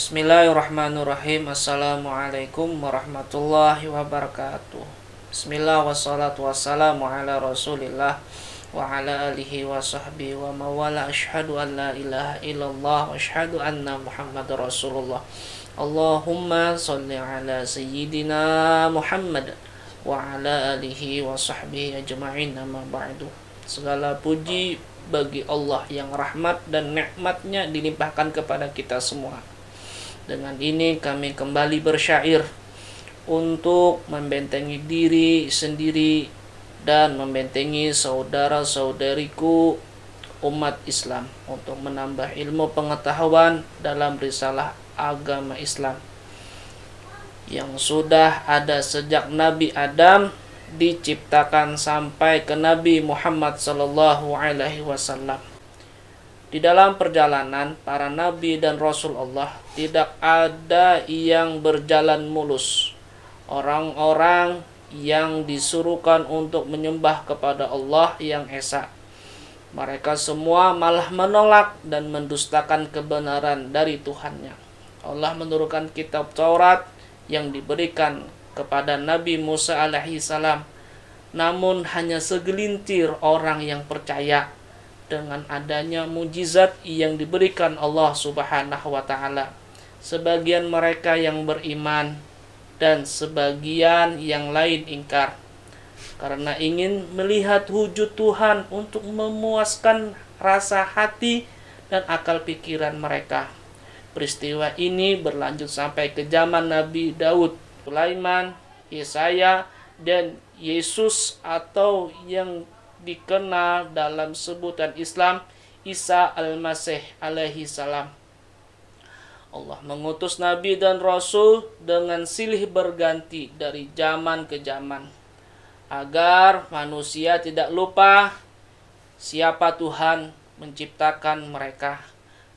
Bismillahirrahmanirrahim. Assalamualaikum warahmatullahi wabarakatuh. Bismillah wassalatu wassalamu ala rasulillah wa ala alihi wa sahbihi wa mawala. Ashhadu an la ilaha illallah wa ashhadu anna muhammad rasulullah. Allahumma salli ala sayyidina Muhammad wa ala alihi wa sahbihi ajma'in, amma ba'du. Segala puji bagi Allah yang rahmat dan nikmatnya dilimpahkan kepada kita semua. Dengan ini kami kembali bersyair untuk membentengi diri sendiri dan membentengi saudara-saudariku umat Islam untuk menambah ilmu pengetahuan dalam risalah agama Islam yang sudah ada sejak Nabi Adam diciptakan sampai ke Nabi Muhammad sallallahu alaihi wasallam. Di dalam perjalanan para nabi dan rasul Allah tidak ada yang berjalan mulus. Orang-orang yang disuruhkan untuk menyembah kepada Allah yang esa, mereka semua malah menolak dan mendustakan kebenaran dari Tuhannya. Allah menurunkan kitab Taurat yang diberikan kepada Nabi Musa alaihi salam, namun hanya segelintir orang yang percaya dengan adanya mujizat yang diberikan Allah Subhanahu wa taala. Sebagian mereka yang beriman dan sebagian yang lain ingkar karena ingin melihat wujud Tuhan untuk memuaskan rasa hati dan akal pikiran mereka. Peristiwa ini berlanjut sampai ke zaman Nabi Daud, Sulaiman, Yesaya, dan Yesus atau yang dikenal dalam sebutan Islam Isa al-Masih alaihi salam. Allah mengutus nabi dan rasul dengan silih berganti dari zaman ke zaman agar manusia tidak lupa siapa Tuhan menciptakan mereka.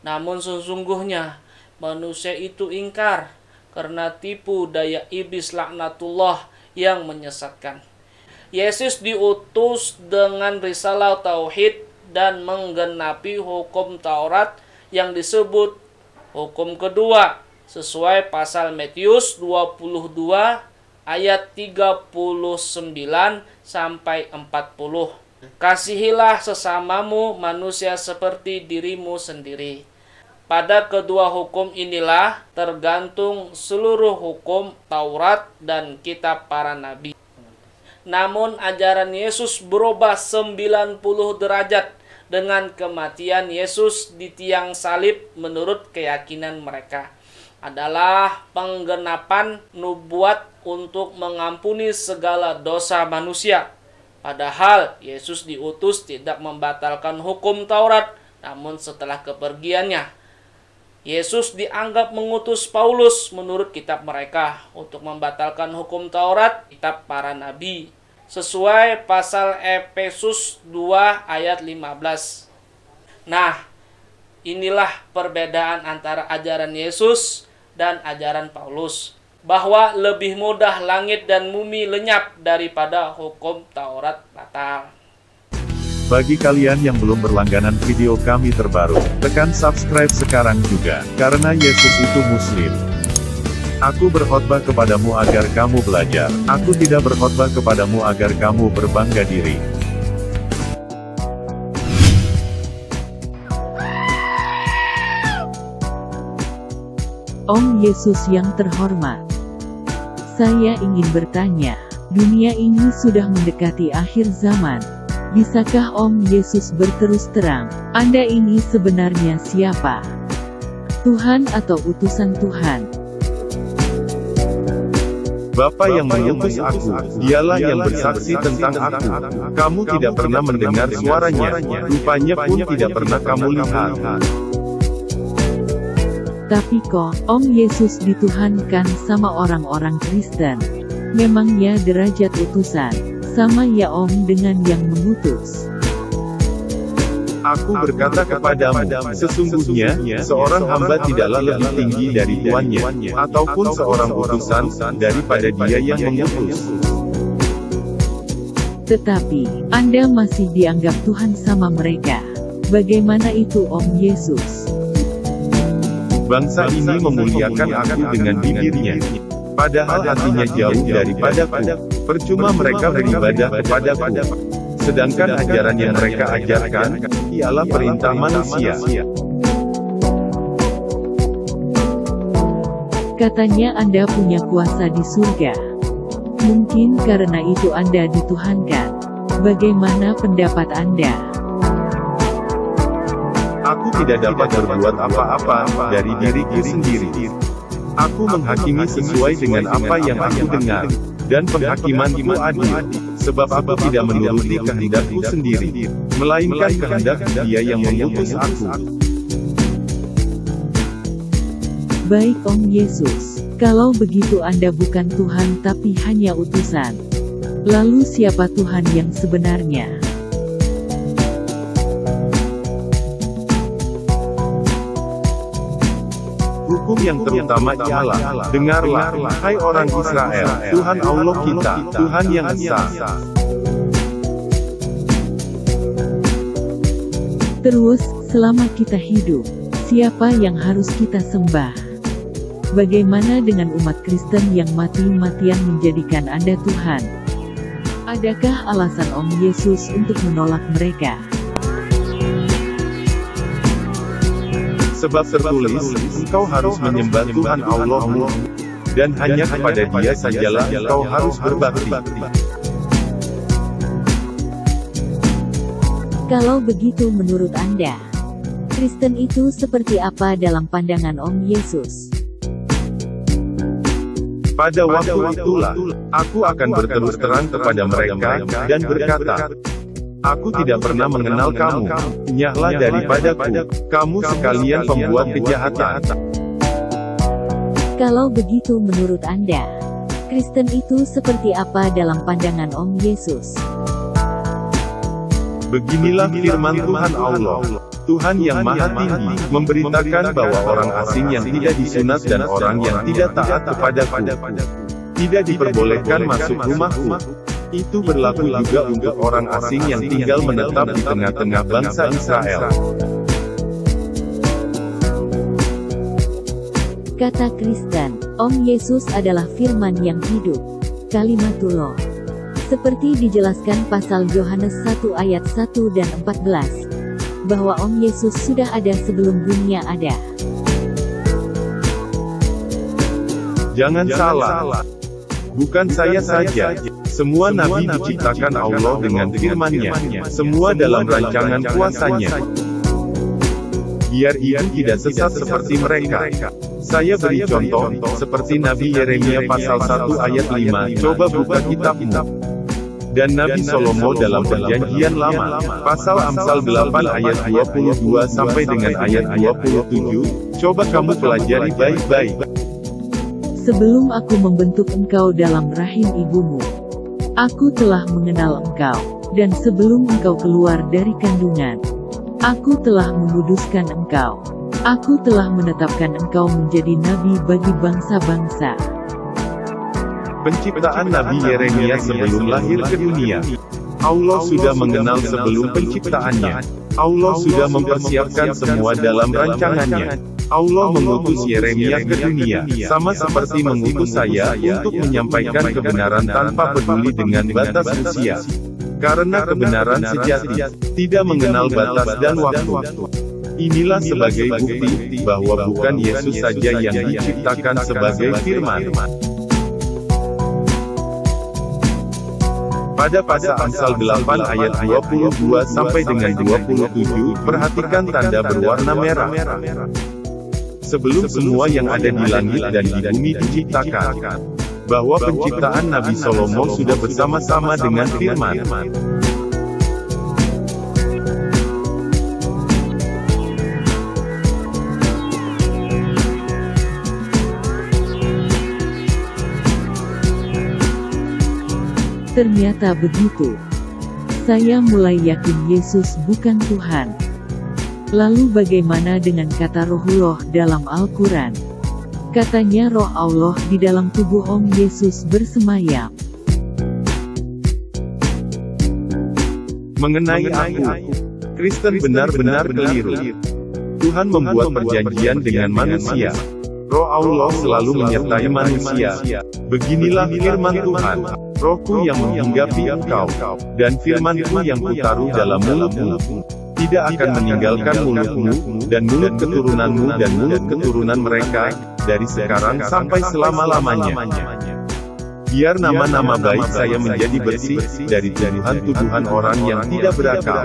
Namun sesungguhnya manusia itu ingkar karena tipu daya iblis laknatullah yang menyesatkan. Yesus diutus dengan risalah tauhid dan menggenapi hukum Taurat yang disebut hukum kedua sesuai pasal Matius 22 ayat 39 sampai 40. Kasihilah sesamamu manusia seperti dirimu sendiri. Pada kedua hukum inilah tergantung seluruh hukum Taurat dan kitab para nabi. Namun ajaran Yesus berubah 90 derajat dengan kematian Yesus di tiang salib. Menurut keyakinan mereka adalah penggenapan nubuat untuk mengampuni segala dosa manusia. Padahal Yesus diutus tidak membatalkan hukum Taurat, namun setelah kepergiannya Yesus dianggap mengutus Paulus menurut kitab mereka untuk membatalkan hukum Taurat, kitab para nabi, sesuai pasal Efesus 2 ayat 15. Nah, inilah perbedaan antara ajaran Yesus dan ajaran Paulus, bahwa lebih mudah langit dan bumi lenyap daripada hukum Taurat batal. Bagi kalian yang belum berlangganan video kami terbaru, tekan subscribe sekarang juga, karena Yesus itu Muslim. Aku berkhotbah kepadamu agar kamu belajar, aku tidak berkhotbah kepadamu agar kamu berbangga diri. Om Yesus yang terhormat, saya ingin bertanya, dunia ini sudah mendekati akhir zaman. Bisakah Om Yesus berterus terang, Anda ini sebenarnya siapa? Tuhan atau utusan Tuhan? Bapa yang mengutus aku, dialah yang bersaksi tentang aku. Kamu tidak pernah mendengar suaranya, rupanya pun tidak pernah kamu lihat. Tapi kok, Om Yesus dituhankan sama orang-orang Kristen? Memangnya derajat utusan sama ya Om dengan yang mengutus? Aku berkata kepadamu, sesungguhnya, seorang hamba tidaklah lebih tinggi dari tuannya, ataupun seorang utusan daripada dia yang mengutus. Tetapi, Anda masih dianggap Tuhan sama mereka. Bagaimana itu Om Yesus? Bangsa ini memuliakan aku dengan bibirnya, padahal hatinya jauh daripadaku. Percuma mereka beribadah kepadaku, sedangkan ajaran yang mereka ajarkan ialah perintah manusia. Katanya Anda punya kuasa di surga. Mungkin karena itu Anda dituhankan. Bagaimana pendapat Anda? Aku tidak dapat berbuat apa-apa dari diriku sendiri. Aku menghakimi sesuai dengan apa yang aku dengar, dan penghakimanku adil, sebab aku tidak menuruti kehendakku sendiri, melainkan kehendak Dia yang mengutus aku. Baik Om Yesus, kalau begitu Anda bukan Tuhan tapi hanya utusan. Lalu siapa Tuhan yang sebenarnya? Hukum yang terutama ialah, dengarlah, hai orang Israel, Tuhan Allah kita, Tuhan yang esa. Terus, selama kita hidup, siapa yang harus kita sembah? Bagaimana dengan umat Kristen yang mati-matian menjadikan Anda Tuhan? Adakah alasan Om Yesus untuk menolak mereka? Sebab tertulis, engkau harus menyembah Tuhan Allahmu, dan hanya kepada Dia sajalah engkau harus berbakti. Kalau begitu menurut Anda, Kristen itu seperti apa dalam pandangan Om Yesus? Pada waktu itulah, aku akan berterus terang kepada mereka, dan berkata, aku tidak pernah mengenal kamu, nyahlah daripadaku, kamu sekalian pembuat kejahatan. Kalau begitu menurut Anda, Kristen itu seperti apa dalam pandangan Om Yesus? Beginilah firman Tuhan Allah, Tuhan yang Maha Tinggi, memberitakan bahwa orang asing yang tidak disunat dan orang yang tidak taat kepadaku, tidak diperbolehkan masuk rumahku. Itu berlaku juga untuk orang asing yang tinggal menetap di tengah-tengah bangsa Israel. Kata Kristen, Om Yesus adalah firman yang hidup, Kalimatullah. Seperti dijelaskan pasal Yohanes 1 ayat 1 dan 14, bahwa Om Yesus sudah ada sebelum dunia ada. Jangan salah, bukan saya saja. Semua nabi diciptakan Allah dengan firman-Nya, semua dalam rancangan kuasa-Nya. Biar itu tidak sesat seperti mereka. Saya beri contoh, seperti Nabi Yeremia pasal 1 ayat 5, coba buka kitabmu. Dan Nabi Salomo dalam Perjanjian Lama, pasal Amsal 8 ayat 22 sampai dengan ayat 27, coba kamu pelajari baik-baik. Sebelum aku membentuk engkau dalam rahim ibumu, aku telah mengenal engkau, dan sebelum engkau keluar dari kandungan, aku telah menguduskan engkau. Aku telah menetapkan engkau menjadi nabi bagi bangsa-bangsa. Penciptaan Nabi Yeremia sebelum lahir ke dunia. Allah sudah mengenal sebelum penciptaannya. Allah sudah mempersiapkan semua dalam rancangannya. Allah mengutus Yeremia ke dunia, sama seperti mengutus saya untuk menyampaikan kebenaran tanpa peduli dengan batas usia. Karena kebenaran sejati tidak mengenal batas dan waktu. Inilah sebagai bukti bahwa bukan Yesus saja yang diciptakan sebagai firman. Pada pasal Amsal 8 ayat 22 sampai dengan 27, perhatikan tanda berwarna merah. Sebelum semua yang ada di langit dan di bumi diciptakan, bahwa penciptaan Nabi Salomo sudah bersama-sama dengan firman. Ternyata begitu. Saya mulai yakin Yesus bukan Tuhan. Lalu bagaimana dengan kata Rohullah dalam Al-Quran? Katanya Roh Allah di dalam tubuh Om Yesus bersemayam. Mengenai aku, Kristen benar-benar keliru. Tuhan membuat perjanjian dengan manusia. Roh Allah selalu menyertai manusia. Beginilah firman Tuhan. Rohku yang menghinggapi engkau, dan firmanku yang kutaruh dalam mulutmu, tidak akan meninggalkan mulutmu, dan mulut keturunanmu dan mulut keturunan mereka, dari sekarang sampai selama-lamanya. Biar nama-nama baik saya menjadi bersih, dari tuduhan-tuduhan orang yang tidak berakal.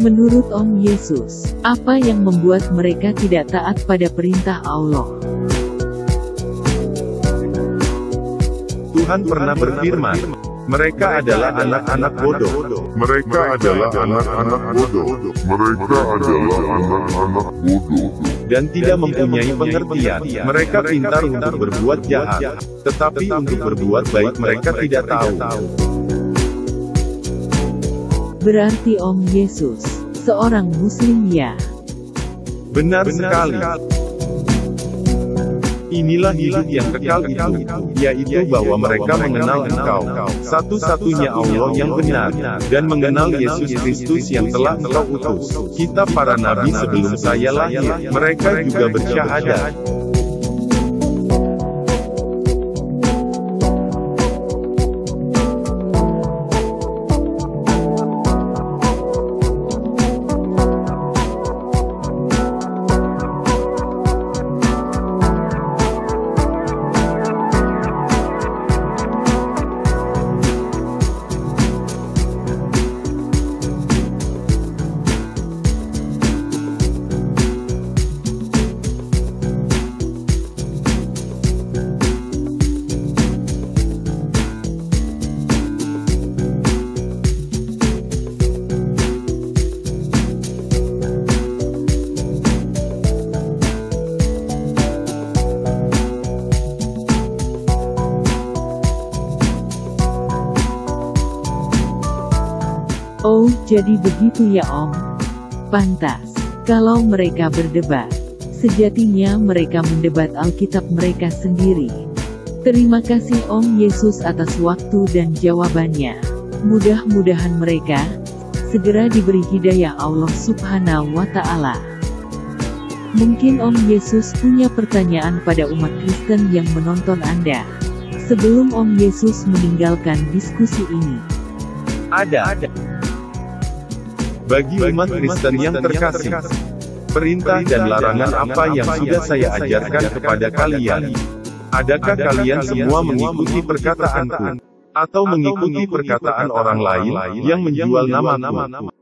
Menurut Om Yesus, apa yang membuat mereka tidak taat pada perintah Allah? Tuhan pernah berfirman, mereka adalah anak-anak bodoh. Mereka adalah anak-anak bodoh. Mereka adalah anak-anak bodoh. Dan tidak mempunyai pengertian. Mereka pintar untuk berbuat jahat, tetapi untuk berbuat baik mereka tidak tahu. Berarti Om Yesus, seorang Muslim ya? Benar sekali. Inilah hidup yang kekal itu, yaitu bahwa mereka mengenal Engkau, satu-satunya Allah yang benar, dan mengenal Yesus Kristus yang telah Engkau utus. Kita para nabi sebelum saya lahir, mereka juga bersyahadat. Oh, jadi begitu ya Om? Pantas. Kalau mereka berdebat, sejatinya mereka mendebat Alkitab mereka sendiri. Terima kasih Om Yesus atas waktu dan jawabannya. Mudah-mudahan mereka segera diberi hidayah Allah Subhanahu wa Ta'ala. Mungkin Om Yesus punya pertanyaan pada umat Kristen yang menonton Anda. Sebelum Om Yesus meninggalkan diskusi ini. Ada. Bagi umat Kristen yang terkasih, perintah dan larangan apa yang sudah saya ajarkan kepada kalian? Adakah kalian semua mengikuti perkataanku, atau mengikuti perkataan orang lain yang menjual namaku?